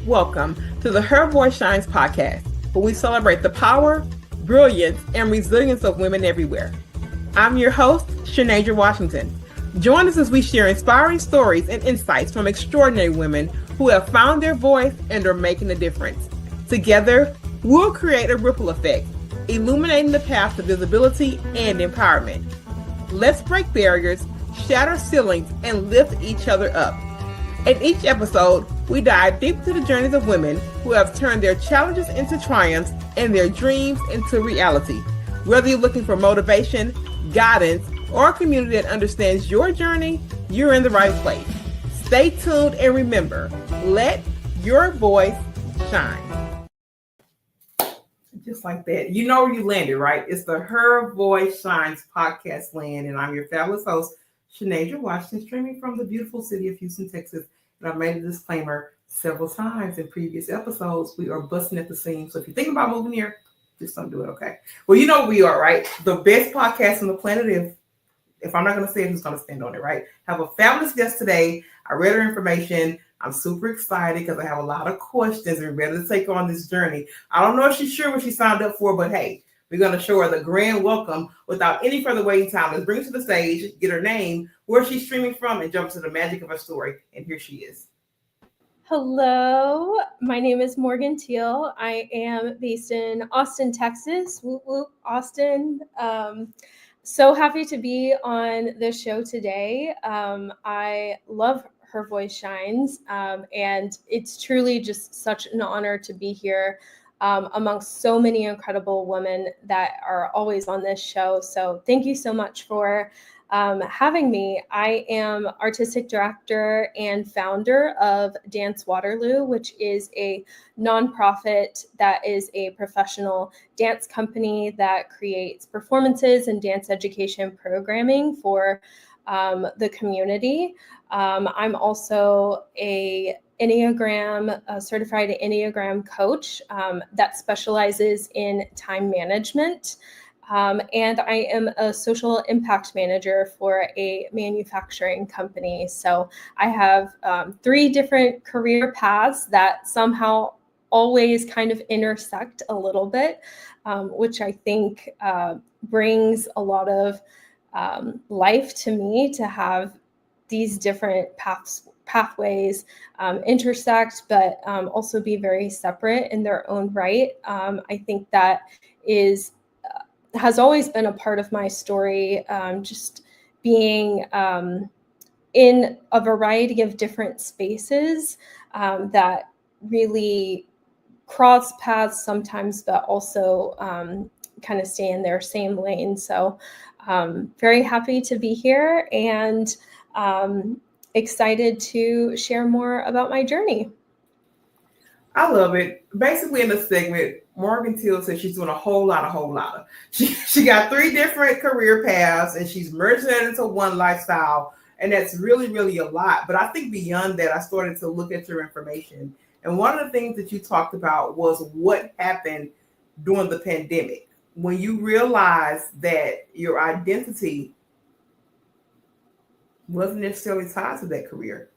Welcome to the Her Voice Shines podcast, where we celebrate the power, brilliance, and resilience of women everywhere. I'm your host, Shanasia Washington. Join us as we share inspiring stories and insights from extraordinary women who have found their voice and are making a difference. Together, we'll create a ripple effect, illuminating the path to visibility and empowerment. Let's break barriers, shatter ceilings, and lift each other up. In each episode, we dive deep into the journeys of women who have turned their challenges into triumphs and their dreams into reality. Whether you're looking for motivation, guidance, or a community that understands your journey, you're in the right place. Stay tuned and remember, let your voice shine. Just like that. You know where you landed, right? It's the Her Voice Shines podcast land, and I'm your fabulous host, Shanasia Washington, streaming from the beautiful city of Houston, Texas. And I've made a disclaimer several times in previous episodes. We are busting at the seams. So if you're thinking about moving here, just don't do it, okay? Well, you know where we are, right? The best podcast on the planet. If I'm not going to say it, who's going to stand on it, right? Have a fabulous guest today. I read her information. I'm super excited because I have a lot of questions and ready to take on this journey. I don't know if she's sure what she signed up for, but hey, we're going to show her the grand welcome without any further waiting time. Let's bring her to the stage, get her name, where she's streaming from, and jump to the magic of her story. And here she is. Hello, my name is Morgan Teel. I am based in Austin, Texas. Whoop, whoop, Austin. So happy to be on the show today. I love Her Voice Shines, and it's truly just such an honor to be here amongst so many incredible women that are always on this show. So thank you so much for having me. I am artistic director and founder of Dance Waterloo, which is a nonprofit that is a professional dance company that creates performances and dance education programming for the community. I'm also a certified Enneagram coach that specializes in time management. And I am a social impact manager for a manufacturing company. So I have 3 different career paths that somehow always kind of intersect a little bit, which I think brings a lot of life to me to have these different pathways intersect, but also be very separate in their own right. I think that has always been a part of my story, just being in a variety of different spaces that really cross paths sometimes, but also kind of stay in their same lane. So very happy to be here and excited to share more about my journey. I love it. Basically, in this segment, Morgan Teel says she's doing a whole lot. She got 3 different career paths, and she's merging that into one lifestyle, and that's really, really a lot. But I think beyond that, I started to look at your information, and one of the things that you talked about was what happened during the pandemic when you realized that your identity wasn't necessarily tied to that career.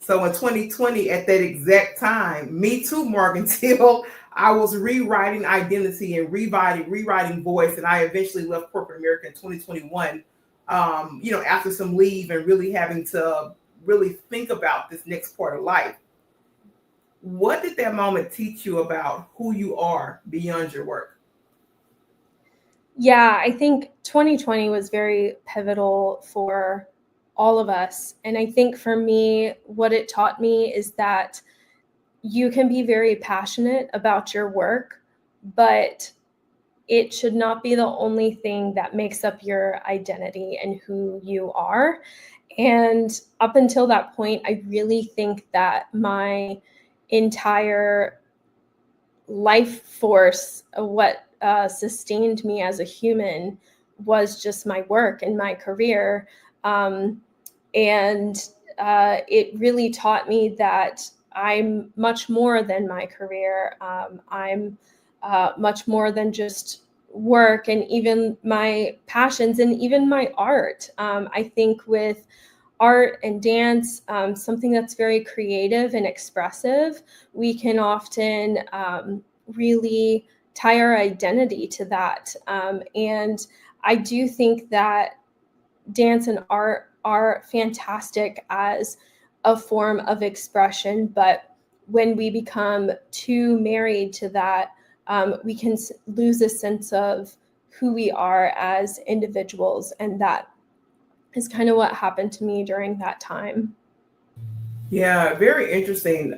So in 2020, at that exact time, me too, Morgan Teel, I was rewriting identity and rewriting voice. And I eventually left corporate America in 2021, after some leave and really having to really think about this next part of life. What did that moment teach you about who you are beyond your work? Yeah, I think 2020 was very pivotal for all of us. And I think for me, what it taught me is that you can be very passionate about your work, but it should not be the only thing that makes up your identity and who you are. And up until that point, I really think that my entire life force, what sustained me as a human, was just my work and my career. And it really taught me that I'm much more than my career. I'm much more than just work and even my passions and even my art. I think with art and dance, something that's very creative and expressive, we can often really tie our identity to that. And I do think that dance and art are fantastic as a form of expression, but when we become too married to that, we can lose a sense of who we are as individuals, and that is kind of what happened to me during that time. Yeah, very interesting.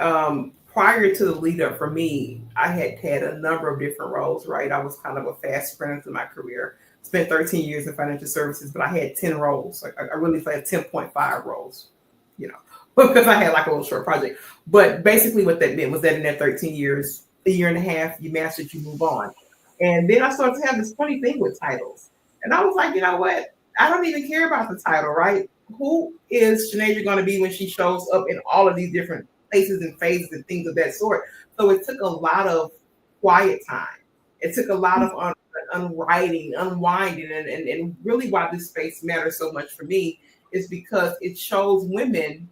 Prior to the lead up for me, I had a number of different roles, right? I was kind of a fast sprinter through my career. Spent 13 years in financial services, but I had 10 roles. Like I really had 10.5 roles, you know, because I had like a little short project. But basically what that meant was that in that 13 years, a year and a half, you mastered, you move on. And then I started to have this funny thing with titles. And I was like, you know what? I don't even care about the title, right? Who is Shanasia going to be when she shows up in all of these different places and phases and things of that sort? So it took a lot of quiet time. It took a lot of unwriting, unwinding, and really why this space matters so much for me is because it shows women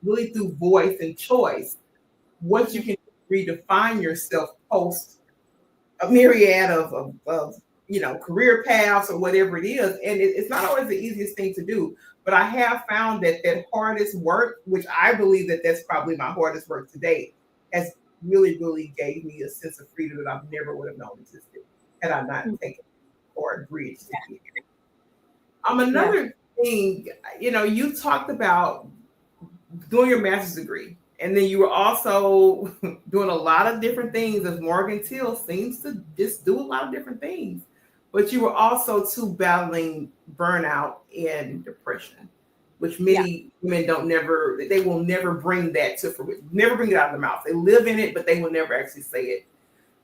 really through voice and choice what you can redefine yourself post a myriad of career paths or whatever it is, and it's not always the easiest thing to do, but I have found that hardest work, which I believe that's probably my hardest work to date, has really gave me a sense of freedom that I've never would have known existed had I not taken or agreed to be here. Another thing, you talked about doing your master's degree. And then you were also doing a lot of different things, as Morgan Teel seems to just do a lot of different things. But you were also too battling burnout and depression, which many women they will never bring that to fruition, never bring it out of their mouth. They live in it, but they will never actually say it.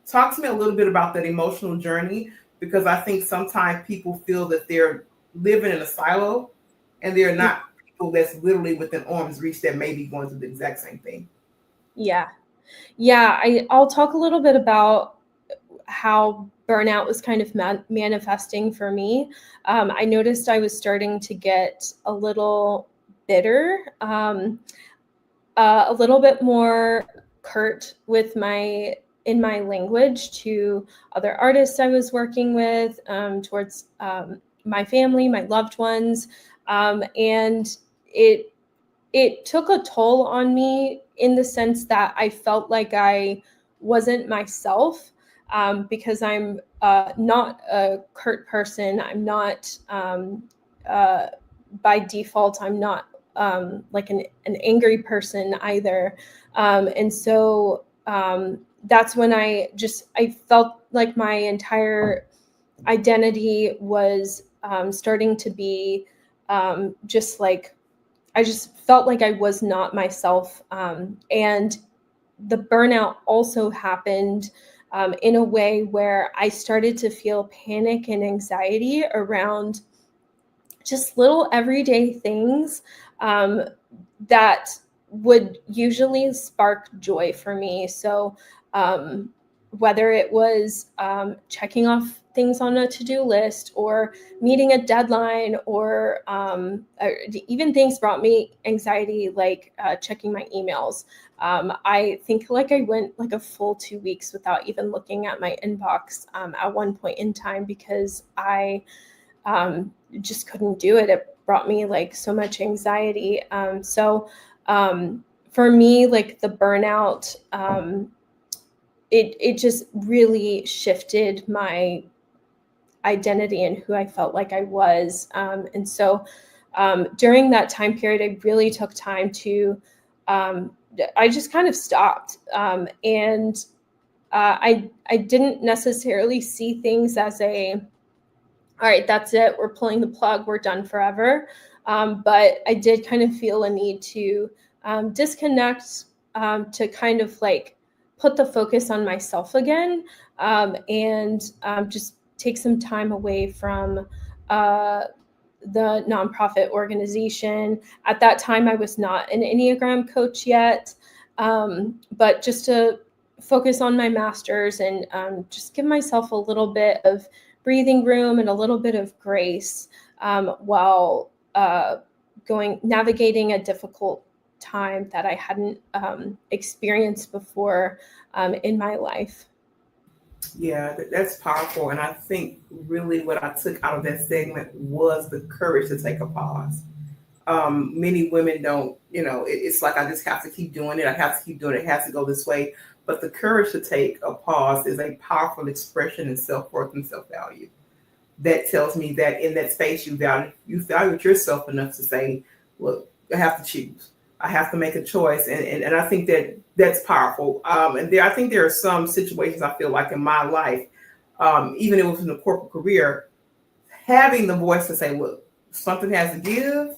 Talk to me a little bit about that emotional journey, because I think sometimes people feel that they're living in a silo and they're not that's literally within arm's reach that may be going through the exact same thing. I'll talk a little bit about how burnout was kind of manifesting for me. I noticed I was starting to get a little bitter, a little bit more curt with my language to other artists I was working with, towards my family, my loved ones, and it took a toll on me in the sense that I felt like I wasn't myself, because I'm not a curt person. I'm not, by default, I'm not like an angry person either. And so that's when I felt like my entire identity was starting to be just like, I just felt like I was not myself. And the burnout also happened in a way where I started to feel panic and anxiety around just little everyday things that would usually spark joy for me. So whether it was checking off things on a to-do list, or meeting a deadline, or even things brought me anxiety, like checking my emails. I think like I went like a full 2 weeks without even looking at my inbox at one point in time, because I just couldn't do it. It brought me like so much anxiety. So for me, like the burnout, it just really shifted my identity and who I felt like I was. And so during that time period, I really took time to, I just kind of stopped. And I didn't necessarily see things as all right, that's it, we're pulling the plug, we're done forever. But I did kind of feel a need to disconnect, to kind of like put the focus on myself again, and just take some time away from the nonprofit organization. At that time, I was not an Enneagram coach yet, but just to focus on my master's and just give myself a little bit of breathing room and a little bit of grace while navigating a difficult time that I hadn't experienced before in my life. Yeah, that's powerful. And I think really what I took out of that segment was the courage to take a pause. Many women don't, it's like I just have to keep doing it. I have to keep doing it. It has to go this way. But the courage to take a pause is a powerful expression in self-worth and self-value. That tells me that in that space you value yourself enough to say, look, I have to choose. I have to make a choice. And I think that that's powerful. I think there are some situations I feel like in my life, even if it was in a corporate career, having the voice to say, look, something has to give.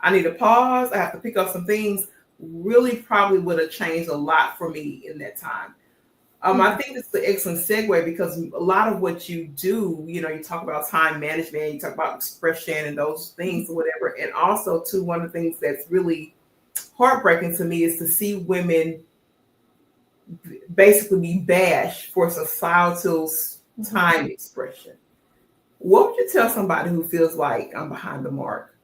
I need a pause. I have to pick up some things. Really probably would have changed a lot for me in that time. I think it's an excellent segue because a lot of what you do, you talk about time management, you talk about expression and those things or whatever. And also, too, one of the things that's really heartbreaking to me is to see women basically be bashed for societal time expression. What would you tell somebody who feels like I'm behind the mark?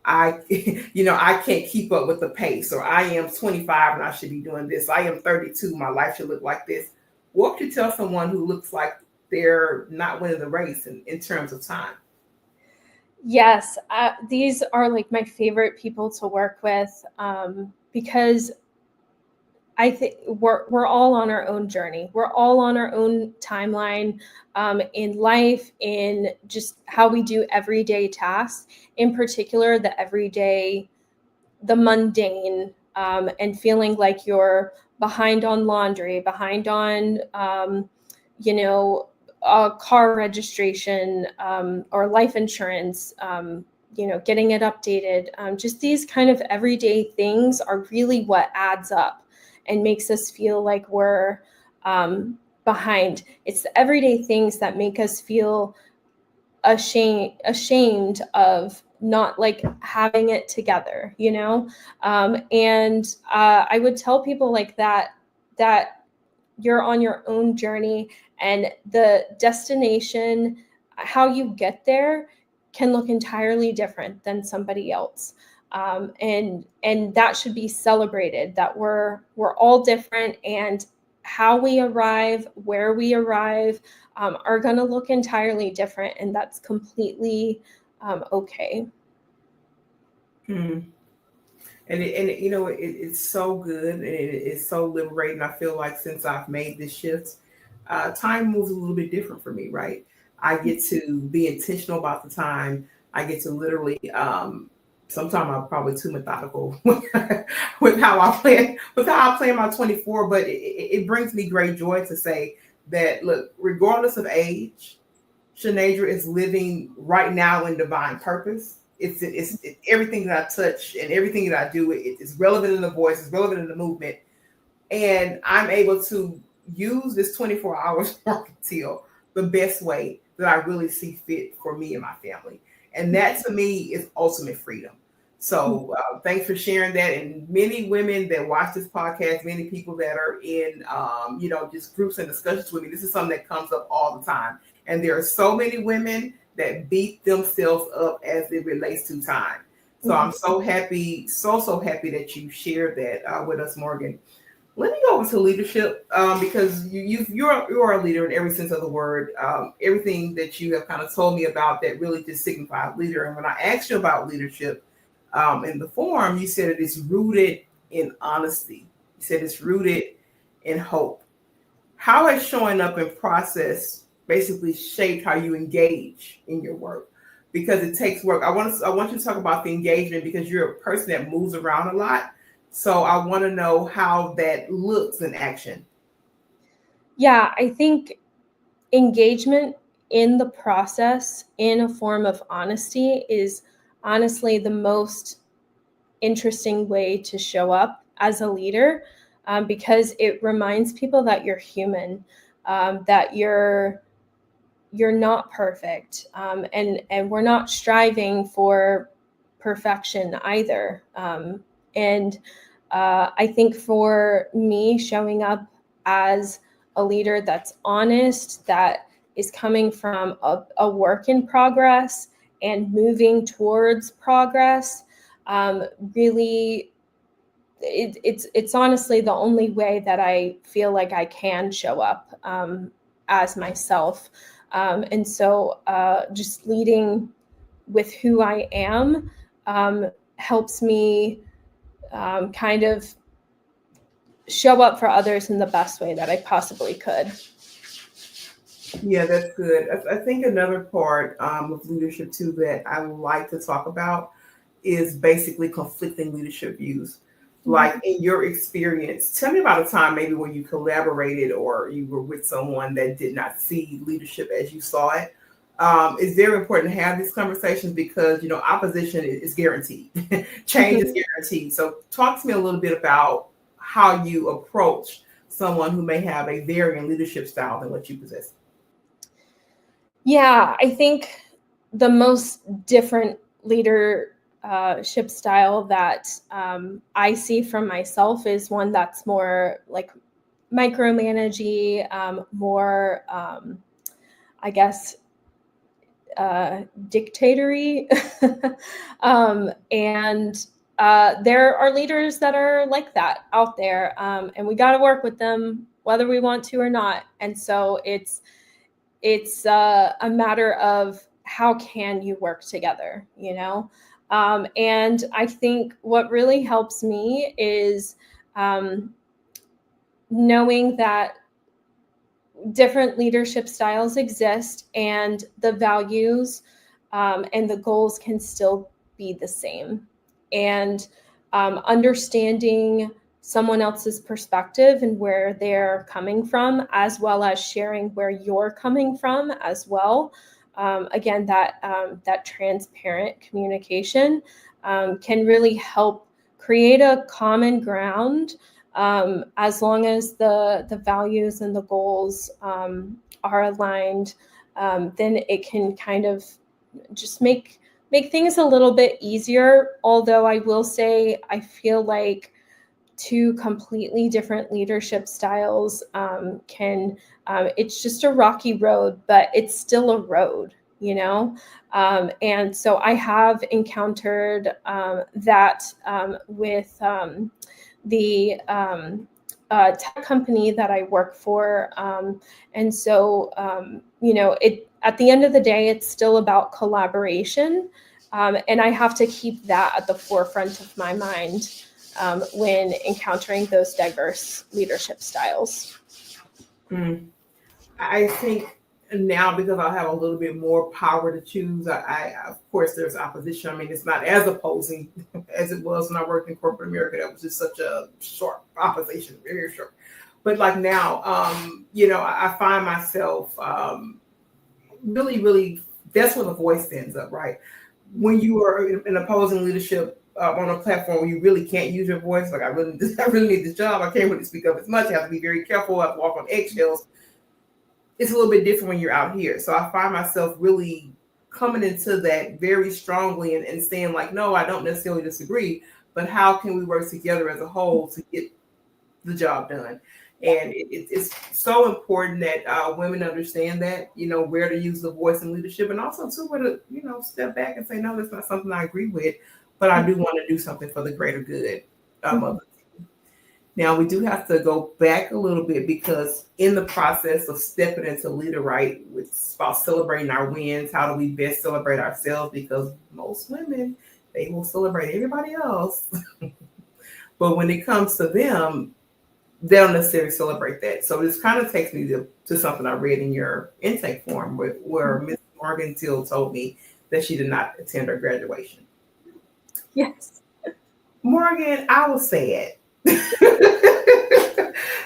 I can't keep up with the pace, or I am 25 and I should be doing this. I am 32, my life should look like this. What would you tell someone who looks like they're not winning the race in terms of time? Yes, these are like my favorite people to work with because I think we're all on our own journey. We're all on our own timeline in life, in just how we do everyday tasks, in particular the mundane, and feeling like you're behind on laundry, behind on, car registration or life insurance, getting it updated. Just these kind of everyday things are really what adds up and makes us feel like we're behind. It's the everyday things that make us feel ashamed of not like having it together, and I would tell people like that you're on your own journey, and the destination, how you get there, can look entirely different than somebody else. And that should be celebrated, that we're all different, and how we arrive, where we arrive, are going to look entirely different, and that's completely okay. And it's so good, and it's so liberating. I feel like since I've made this shift, time moves a little bit different for me, right? I get to be intentional about the time. I get to literally, sometimes I'm probably too methodical with how I plan my 24, but it brings me great joy to say that, look, regardless of age, Shanadra is living right now in divine purpose. It's everything that I touch and everything that I do. It's relevant in the voice. It's relevant in the movement, and I'm able to use this 24 hours Morgan Teel the best way that I really see fit for me and my family. And that to me is ultimate freedom. So thanks for sharing that. And many women that watch this podcast, many people that are in, just groups and discussions with me, this is something that comes up all the time. And there are so many women that beat themselves up as it relates to time. So I'm so happy, so happy that you shared that with us, Morgan. Let me go over to leadership because you're a leader in every sense of the word. Everything that you have kind of told me about that really just signifies leader. And when I asked you about leadership in the forum, you said it is rooted in honesty. You said it's rooted in hope. How has showing up in process basically shaped how you engage in your work? Because it takes work. I want you to talk about the engagement because you're a person that moves around a lot. So I want to know how that looks in action. Yeah, I think engagement in the process in a form of honesty is honestly the most interesting way to show up as a leader, because it reminds people that you're human, that you're not perfect, and we're not striving for perfection either. And I think for me, showing up as a leader that's honest, that is coming from a work in progress and moving towards progress, really, it's honestly the only way that I feel like I can show up as myself. And so just leading with who I am helps me kind of show up for others in the best way that I possibly could. Yeah, that's good. I think another part of leadership too that I like to talk about is basically conflicting leadership views. Like in your experience, tell me about a time maybe when you collaborated or you were with someone that did not see leadership as you saw it. It's very important to have these conversations because, opposition is guaranteed. Change is guaranteed. So talk to me a little bit about how you approach someone who may have a varying leadership style than what you possess. Yeah, I think the most different leadership style that I see from myself is one that's more like micromanaging, more, I guess, dictatory. And there are leaders that are like that out there, and we got to work with them whether we want to or not. And so it's a matter of how can you work together, and I think what really helps me is knowing that different leadership styles exist and the values and the goals can still be the same. And understanding someone else's perspective and where they're coming from, as well as sharing where you're coming from as well. Again, that transparent communication can really help create a common ground. As long as the values and the goals are aligned, then it can kind of just make things a little bit easier. Although I will say, I feel like two completely different leadership styles it's just a rocky road, but it's still a road, and so I have encountered that with the tech company that I work for. And so, at the end of the day, it's still about collaboration. And I have to keep that at the forefront of my mind when encountering those diverse leadership styles. I think now because I have a little bit more power to choose, I of course there's opposition. I mean, it's not as opposing as it was when I worked in corporate America. That was just such a short opposition, very short. But like now, I find myself really, really. That's where the voice stands up, right? When you are in opposing leadership on a platform where you really can't use your voice, like I really need this job. I can't really speak up as much. I have to be very careful. I have to walk on eggshells. It's a little bit different when you're out here. So I find myself really coming into that very strongly and saying like, no, I don't necessarily disagree, but how can we work together as a whole to get the job done? And it's so important that women understand that, where to use the voice in leadership, and also too, where to, step back and say, no, that's not something I agree with, but I do want to do something for the greater good of the team. Now, we do have to go back a little bit because in the process of stepping into leader, right, it's about celebrating our wins. How do we best celebrate ourselves? Because most women, they will celebrate everybody else. But when it comes to them, they don't necessarily celebrate that. So this kind of takes me to something I read in your intake form where Miss Morgan Teel told me that she did not attend her graduation. Yes. Morgan, I was sad.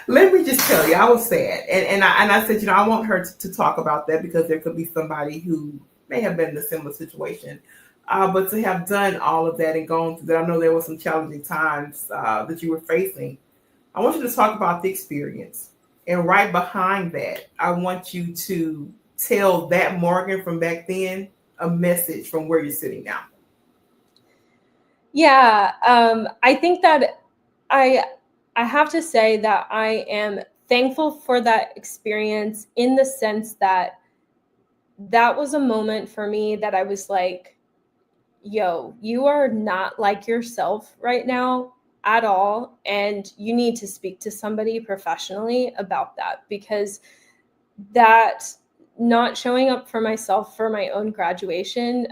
Let me just tell you, I was sad. And I said, I want her to talk about that because there could be somebody who may have been in a similar situation. But to have done all of that and gone through that, I know there were some challenging times that you were facing. I want you to talk about the experience. And right behind that, I want you to tell that Morgan from back then a message from where you're sitting now. Yeah, I think that I have to say that I am thankful for that experience in the sense that that was a moment for me that I was like, yo, you are not like yourself right now at all. And you need to speak to somebody professionally about that, because that not showing up for myself for my own graduation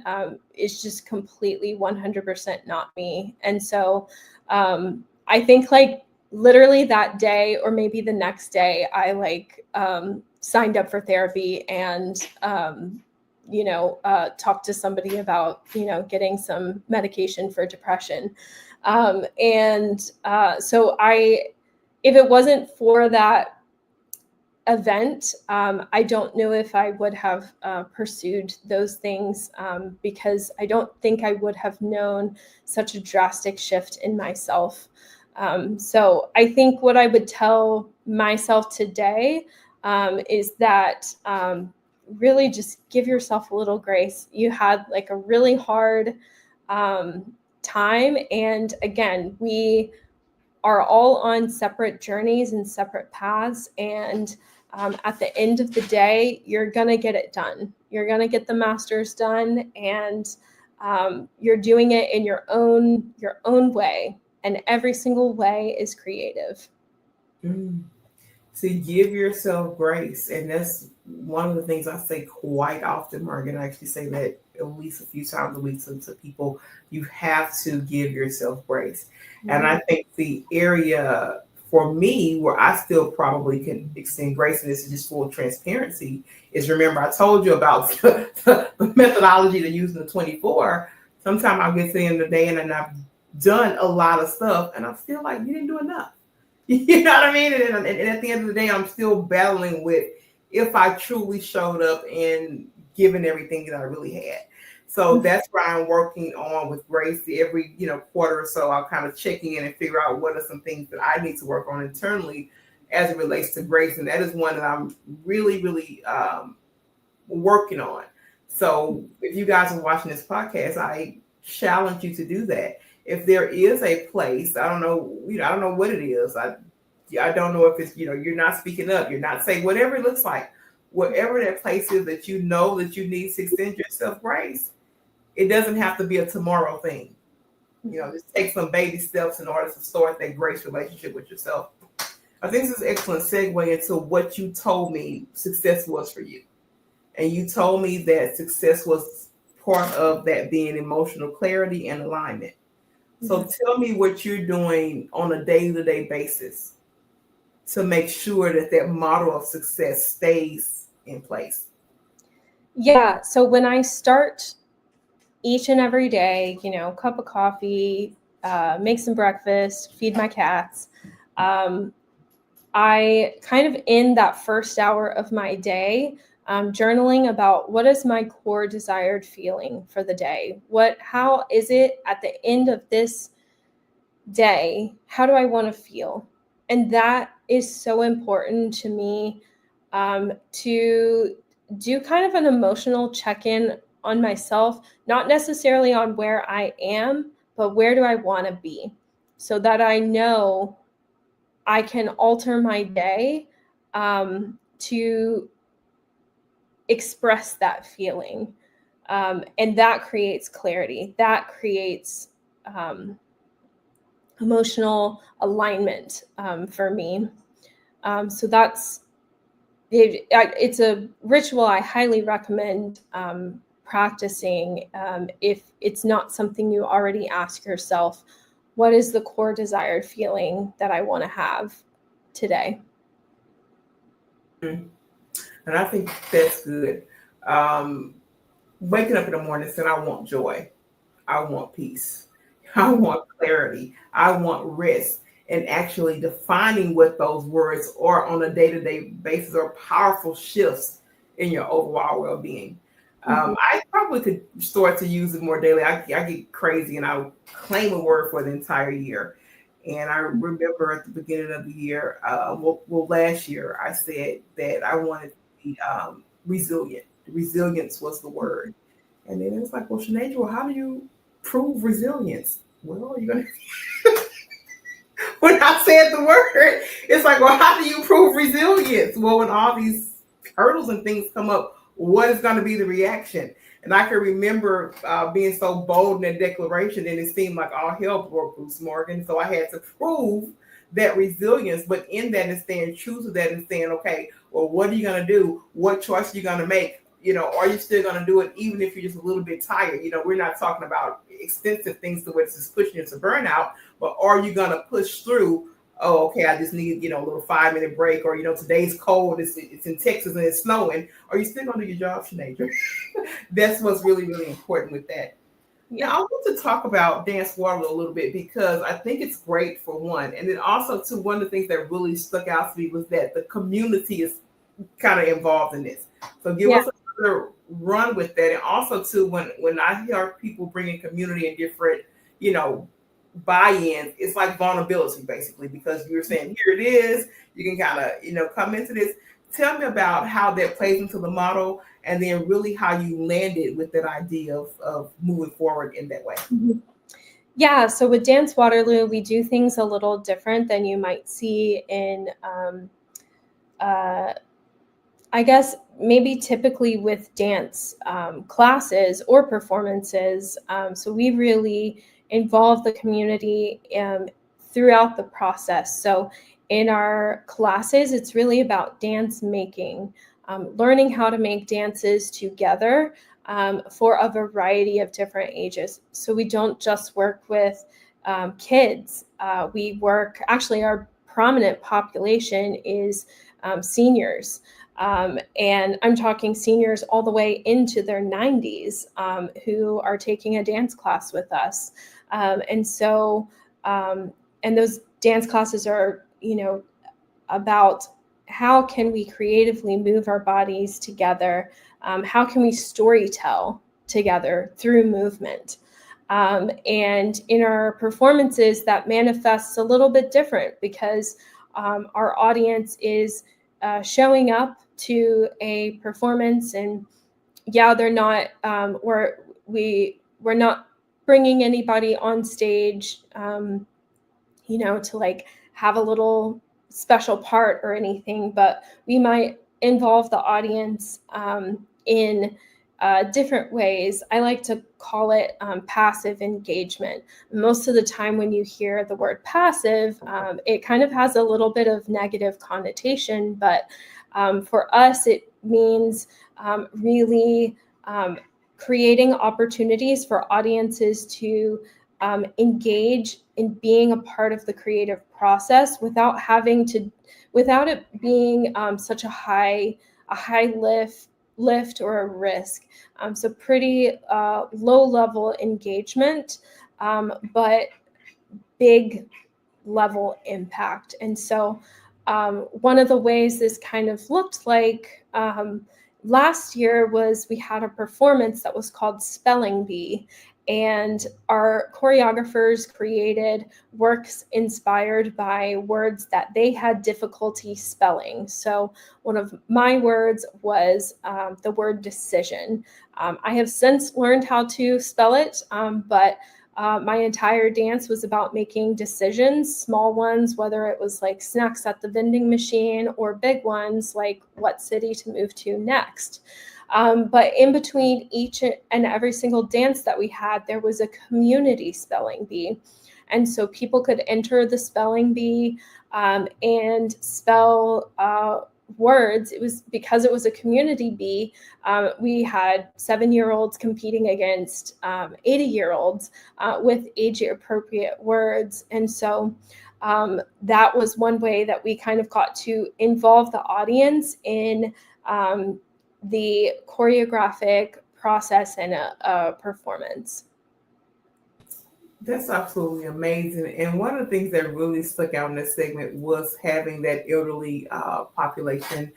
is just completely 100% not me. And so I think like literally that day or maybe the next day, I like signed up for therapy and talked to somebody about getting some medication for depression. So if it wasn't for that event, I don't know if I would have pursued those things, because I don't think I would have known such a drastic shift in myself. So I think what I would tell myself today is that really just give yourself a little grace. You had like a really hard time. And again, we are all on separate journeys and separate paths. And at the end of the day, you're going to get it done. You're going to get the master's done, and you're doing it in your own way. And every single way is creative. To give yourself grace. And that's one of the things I say quite often, Morgan. I actually say that at least a few times a week to people. You have to give yourself grace. Mm-hmm. And I think the area for me where I still probably can extend grace, and this is just full transparency, is remember I told you about the methodology to use in the 24. Sometimes I'll get to the end of the day and I've done a lot of stuff and I'm still like, you didn't do enough. You know what I mean? And at the end of the day, I'm still battling with if I truly showed up and given everything that I really had. So that's where I'm working on with grace. Every quarter or so, I'll kind of checking in and figure out what are some things that I need to work on internally as it relates to grace. And that is one that I'm really, really working on. So if you guys are watching this podcast, I challenge you to do that. If there is a place, I don't know what it is. I don't know if it's, you're not speaking up, you're not saying, whatever it looks like, whatever that place is that you know that you need to extend yourself grace. It doesn't have to be a tomorrow thing. Just take some baby steps in order to start that grace relationship with yourself. I think this is an excellent segue into what you told me success was for you. And you told me that success was part of that being emotional clarity and alignment. So tell me what you're doing on a day-to-day basis to make sure that model of success stays in place. Yeah. So when I start each and every day, cup of coffee, make some breakfast, feed my cats, I kind of in that first hour of my day, journaling about what is my core desired feeling for the day? How is it at the end of this day? How do I want to feel? And that is so important to me, to do kind of an emotional check-in on myself, not necessarily on where I am, but where do I want to be, so that I know I can alter my day to express that feeling. And that creates clarity. That creates emotional alignment for me. So that's it's a ritual I highly recommend practicing if it's not something you already ask yourself. What is the core desired feeling that I want to have today? And I think that's good. Waking up in the morning saying, I want joy. I want peace. I want clarity. I want rest. And actually defining what those words are on a day-to-day basis are powerful shifts in your overall well-being. I probably could start to use it more daily. I get crazy and I'll claim a word for the entire year. And I remember at the beginning of the year, last year, I said that I wanted to be resilient. Resilience was the word. And then it was like, well, Sinead, well, how do you prove resilience? Well, you're going to... When I said the word, it's like, well, how do you prove resilience? Well, when all these hurdles and things come up, what is going to be the reaction? And I can remember being so bold in that declaration, and it seemed like all hell broke loose, Morgan. So I had to prove that resilience, but in that and staying true to that and saying, okay, well, what are you going to do? What choice are you going to make? Are you still going to do it even if you're just a little bit tired? We're not talking about extensive things to where it's just pushing you into burnout, but are you going to push through? Oh, okay, I just need, a little 5-minute break, or, today's cold, it's in Texas and it's snowing. Are you still going to do your job, Sinead? That's what's really, really important with that. Yeah. Now, I want to talk about Dance Waterloo a little bit because I think it's great for one. And then also, too, one of the things that really stuck out to me was that the community is kind of involved in this. So give us another run with that. And also, too, when I hear people bringing community and different, buy-ins, it's like vulnerability, basically, because you're saying, here it is. You can kind of, come into this. Tell me about how that plays into the model, and then really how you landed with that idea of moving forward in that way. Yeah, so with Dance Waterloo, we do things a little different than you might see in, I guess, maybe typically with dance classes or performances. So we really involve the community throughout the process. So in our classes, it's really about dance making, learning how to make dances together for a variety of different ages. So we don't just work with kids. We work, actually, our prominent population is seniors. And I'm talking seniors all the way into their 90s who are taking a dance class with us. And those dance classes are, about how can we creatively move our bodies together? How can we storytell together through movement? And in our performances, that manifests a little bit different because our audience is showing up to a performance, and they're not, we're not bringing anybody on stage, to like have a little special part or anything, but we might involve the audience in different ways. I like to call it passive engagement. Most of the time when you hear the word passive, it kind of has a little bit of negative connotation, but for us, it means really creating opportunities for audiences to engage in being a part of the creative process without it being such a high lift or a risk. So pretty low level engagement, but big level impact. And so one of the ways this kind of looked like last year was we had a performance that was called Spelling Bee. And our choreographers created works inspired by words that they had difficulty spelling. So one of my words was the word decision. I have since learned how to spell it, but my entire dance was about making decisions, small ones, whether it was like snacks at the vending machine, or big ones like what city to move to next. But in between each and every single dance that we had, there was a community spelling bee. And so people could enter the spelling bee and spell words. It was because it was a community bee. We had 7-year-olds competing against 80-year-olds with age-appropriate words. And so that was one way that we kind of got to involve the audience in the choreographic process and a performance. That's absolutely amazing. And one of the things that really stuck out in this segment was having that elderly population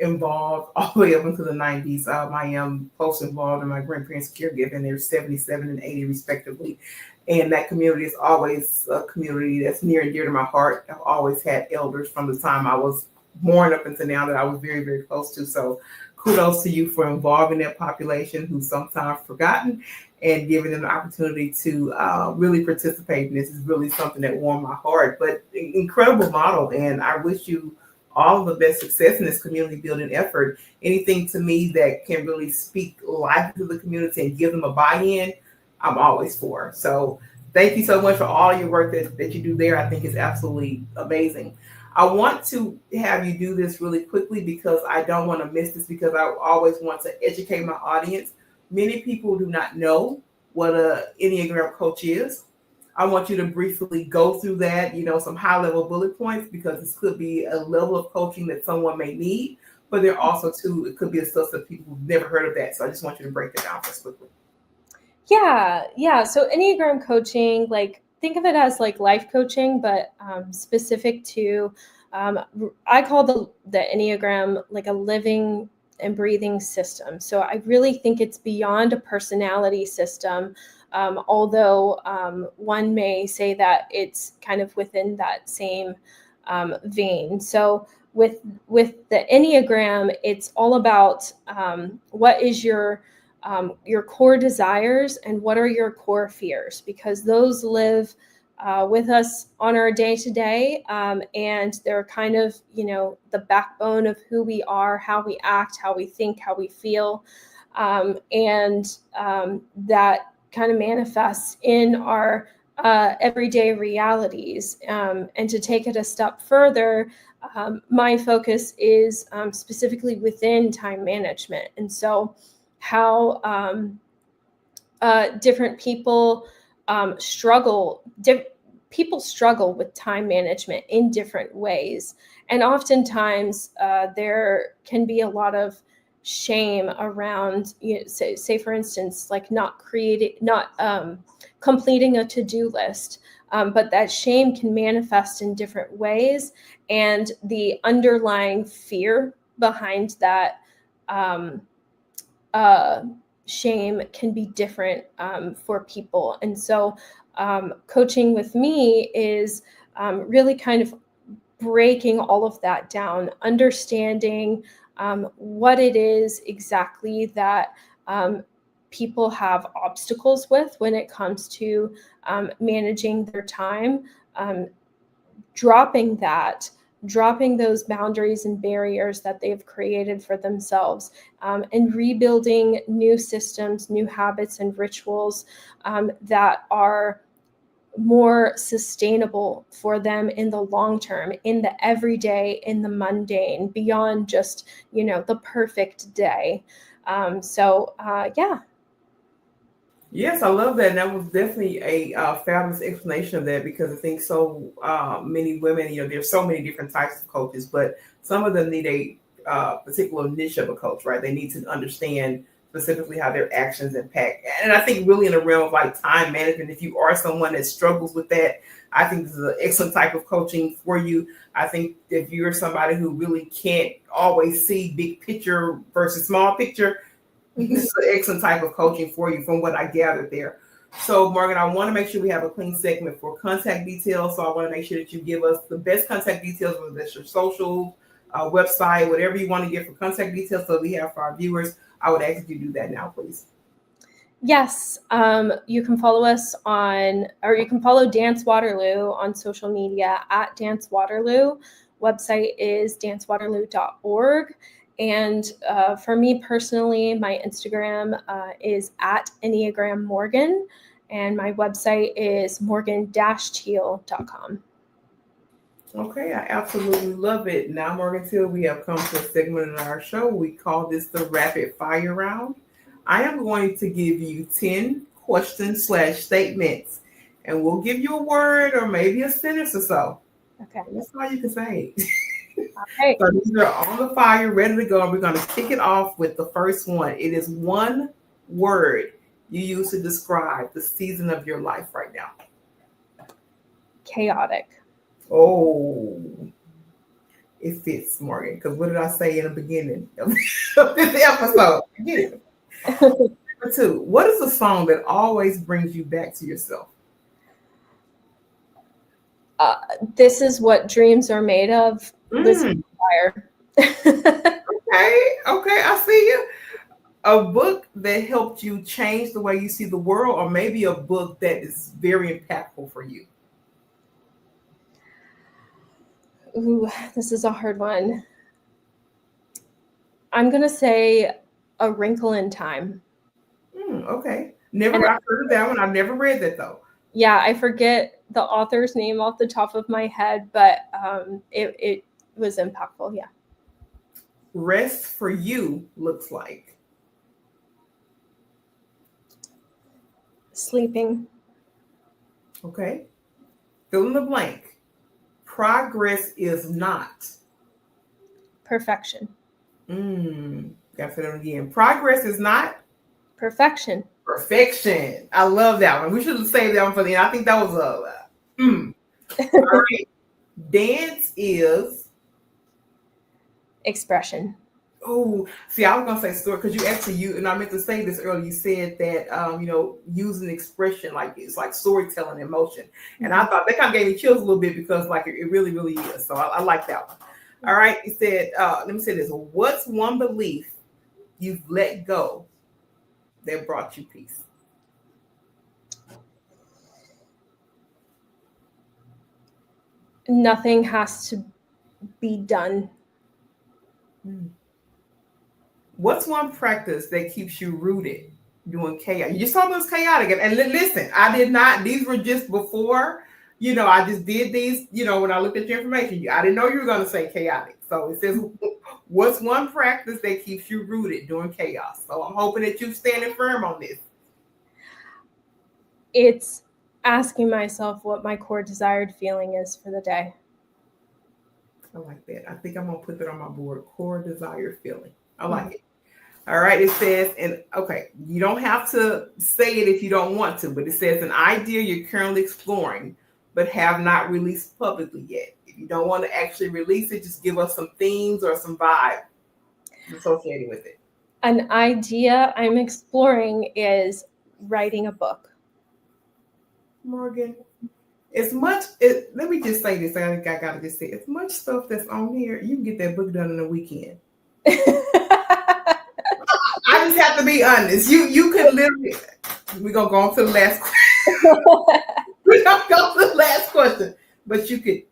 involved all the way up into the 90s. I am close involved in my grandparents' caregiving. They're 77 and 80 respectively. And that community is always a community that's near and dear to my heart. I've always had elders from the time I was born up until now that I was very, very close to. So kudos to you for involving that population who's sometimes forgotten and giving them the opportunity to really participate in this is really something that warmed my heart. But incredible model, and I wish you all of the best success in this community building effort. Anything to me that can really speak life to the community and give them a buy-in, I'm always for. So thank you so much for all your work that you do there. I think it's absolutely amazing. I want to have you do this really quickly because I don't want to miss this, because I always want to educate my audience. Many people do not know what a Enneagram coach is. I want you to briefly go through that, some high level bullet points, because this could be a level of coaching that someone may need, but there also too, it could be a stuff that people who've never heard of that. So I just want you to break that down for us quickly. Yeah. So Enneagram coaching, like think of it as like life coaching, but specific to, I call the Enneagram like a living and breathing system. So I really think it's beyond a personality system. Although one may say that it's kind of within that same vein. So with the Enneagram, it's all about what is your core desires and what are your core fears, because those live with us on our day to day, and they're kind of the backbone of who we are, how we act, how we think, how we feel, and that kind of manifests in our everyday realities. And to take it a step further, my focus is specifically within time management. And so how different people struggle with time management in different ways. And oftentimes there can be a lot of shame around, say for instance, like not completing a to-do list. But that shame can manifest in different ways. And the underlying fear behind that shame can be different for people. And so coaching with me is really kind of breaking all of that down, understanding what it is exactly that people have obstacles with when it comes to managing their time, dropping those boundaries and barriers that they've created for themselves, and rebuilding new systems, new habits and rituals that are more sustainable for them in the long term, in the everyday, in the mundane, beyond just, the perfect day. Yeah. Yes, I love that. And that was definitely a fabulous explanation of that, because I think so many women, there's so many different types of coaches, but some of them need a particular niche of a coach, right? They need to understand specifically how their actions impact. And I think really in the realm of like time management, if you are someone that struggles with that, I think this is an excellent type of coaching for you. I think if you're somebody who really can't always see big picture versus small picture, this is an excellent type of coaching for you from what I gathered there. So Morgan, I want to make sure we have a clean segment for contact details. So I want to make sure that you give us the best contact details, whether that's your social, website, whatever you want to give for contact details so we have for our viewers. I would ask you to do that now, please. Yes, you can follow us you can follow Dance Waterloo on social media at Dance Waterloo. Website is dancewaterloo.org. And for me personally, my Instagram is at Enneagram Morgan, and my website is morgan-teel.com. Okay, I absolutely love it. Now, Morgan Teel, we have come to a segment in our show. We call this the rapid fire round. I am going to give you 10 questions / statements, and we'll give you a word or maybe a sentence or so. Okay. That's all you can say. Okay. So these are on the fire, ready to go. And we're going to kick it off with the first one. It is one word you use to describe the season of your life right now. Chaotic. Oh, it fits, Morgan, because what did I say in the beginning of this episode? Number 2, what is a song that always brings you back to yourself? This is what dreams are made of. Fire. Okay, I see you. A book that helped you change the way you see the world, or maybe a book that is very impactful for you. Ooh, this is a hard one. I'm going to say A Wrinkle in Time. Okay. Never, And I've heard of that one. I've never read that though. yeah, I forget the author's name off the top of my head, but it was impactful. Yeah. Rest for you looks like. Sleeping. Okay. Fill in the blank. Progress is not. Perfection. Gotta say that again. Progress is not Perfection. perfection. I love that one. We should have saved that one for the end. I think that was a. All right. Dance is. Expression. Oh, see, I was gonna say story because and I meant to say this earlier. You said that using expression like it's like storytelling in motion, and I thought that kind of gave me chills a little bit because like it really, really is. So I like that one. All right, he said, let me say this: what's one belief you've let go that brought you peace? Nothing has to be done. What's one practice that keeps you rooted during chaos? You just told me it was chaotic. And listen, I did not, these were just before, I just did these, when I looked at your information. I didn't know you were going to say chaotic. So it says, what's one practice that keeps you rooted during chaos? So I'm hoping that you're standing firm on this. It's asking myself what my core desired feeling is for the day. I like that. I think I'm going to put that on my board. Core desired feeling. I like it. All right, it says, and okay, you don't have to say it if you don't want to, but it says an idea you're currently exploring, but have not released publicly yet. If you don't want to actually release it, just give us some themes or some vibe associated with it. An idea I'm exploring is writing a book. Morgan, let me just say this. I think I got to just say, as much stuff that's on here, you can get that book done in a weekend. I just have to be honest. You could literally. We're gonna go on to the last question. We're gonna go to the last question. But you could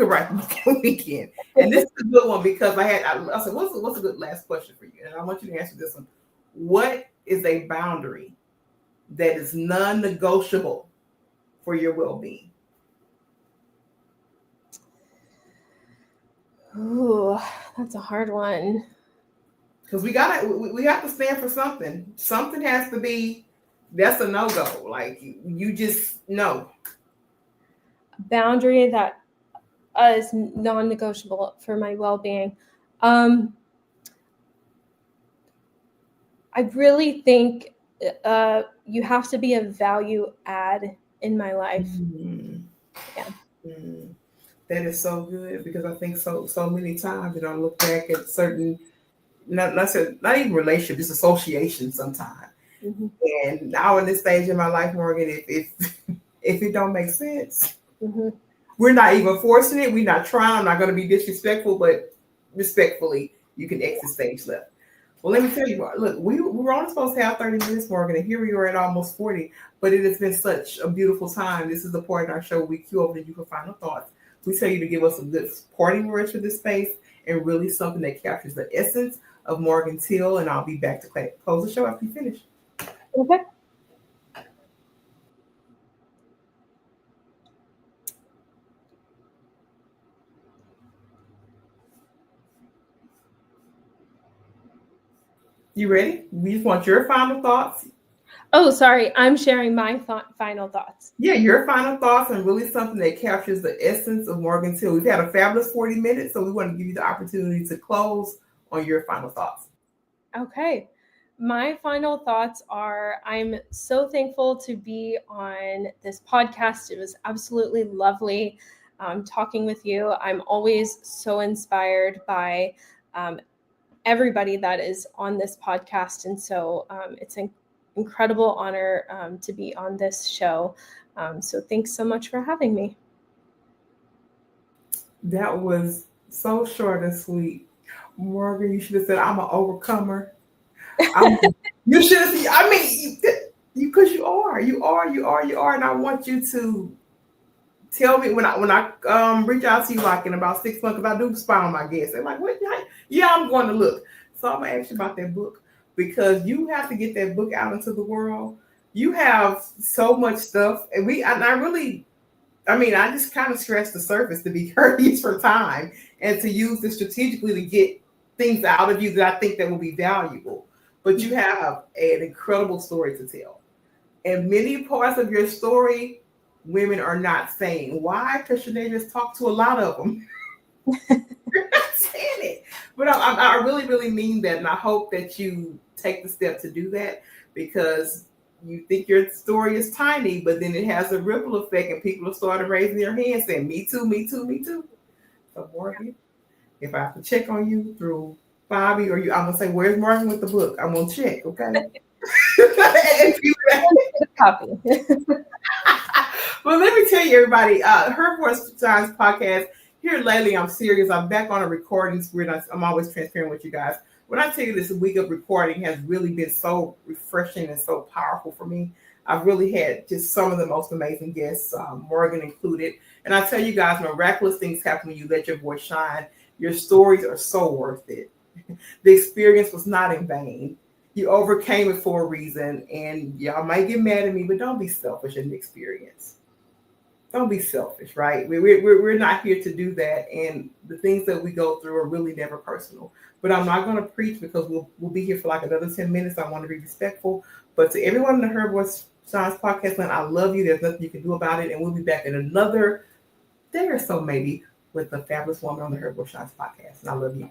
write the weekend. And this is a good one because I said, what's a good last question for you? And I want you to answer this one. What is a boundary that is non-negotiable for your well-being? Ooh, that's a hard one. Because we have to stand for something. Something has to be, that's a no-go. Like you just no. Boundary that is non-negotiable for my well-being. I really think you have to be a value add in my life. Yeah. That is so good because I think so many times, I look back at certain not even relationship, just association sometimes. Mm-hmm. And now in this stage in my life, Morgan, if it don't make sense, we're not even forcing it. We're not trying. I'm not going to be disrespectful, but respectfully, you can exit stage left. Well, let me tell you, look, we were only supposed to have 30 minutes, Morgan, and here we are at almost 40, but it has been such a beautiful time. This is the part in our show we cue over to you for final thoughts. We tell you to give us some good parting words for this space and really something that captures the essence of Morgan Teel, and I'll be back to close the show after you finish. Okay. You ready? We just want your final thoughts. Oh, sorry. I'm sharing my final thoughts. Yeah, your final thoughts and really something that captures the essence of Morgan Teel. We've had a fabulous 40 minutes, so we want to give you the opportunity to close on your final thoughts. Okay. My final thoughts are I'm so thankful to be on this podcast. It was absolutely lovely talking with you. I'm always so inspired by everybody that is on this podcast. And so it's an incredible honor to be on this show. So thanks so much for having me. That was so short and sweet. Morgan, you should have said, I'm an overcomer. You should have said, because you are. And I want you tell me when I reach out to you like in about 6 months, because I do spy on my guests. They're like, what? Yeah, I'm going to look. So I'm going to ask you about that book, because you have to get that book out into the world. You have so much stuff. And I just kind of scratched the surface, to be courteous for time and to use this strategically to get things out of you that I think that will be valuable. But you have an incredible story to tell. And many parts of your story, women are not saying. Why? Because Shanae just talked to a lot of them. You're not saying it. But I really, really mean that. And I hope that you take the step to do that, because you think your story is tiny, but then it has a ripple effect and people have started raising their hands saying, me too, me too, me too. So Morgan, if I have to check on you through Bobby or you, I'm gonna say, where's Morgan with the book? I'm gonna check, okay? Copy. Well, let me tell you, everybody, Her Voice Shines podcast. Here lately, I'm serious. I'm back on a recording spree. I'm always transparent with you guys. When I tell you this week of recording has really been so refreshing and so powerful for me. I've really had just some of the most amazing guests, Morgan included. And I tell you guys, miraculous things happen when you let your voice shine. Your stories are so worth it. The experience was not in vain. You overcame it for a reason. And y'all might get mad at me, but don't be selfish in the experience. Don't be selfish, right? We're not here to do that. And the things that we go through are really never personal. But I'm not going to preach, because we'll be here for like another 10 minutes. I want to be respectful. But to everyone in the Her Voice Shines podcast, man, I love you. There's nothing you can do about it. And we'll be back in another day or so, maybe, with the fabulous woman on the Her Voice Shines podcast. And I love you.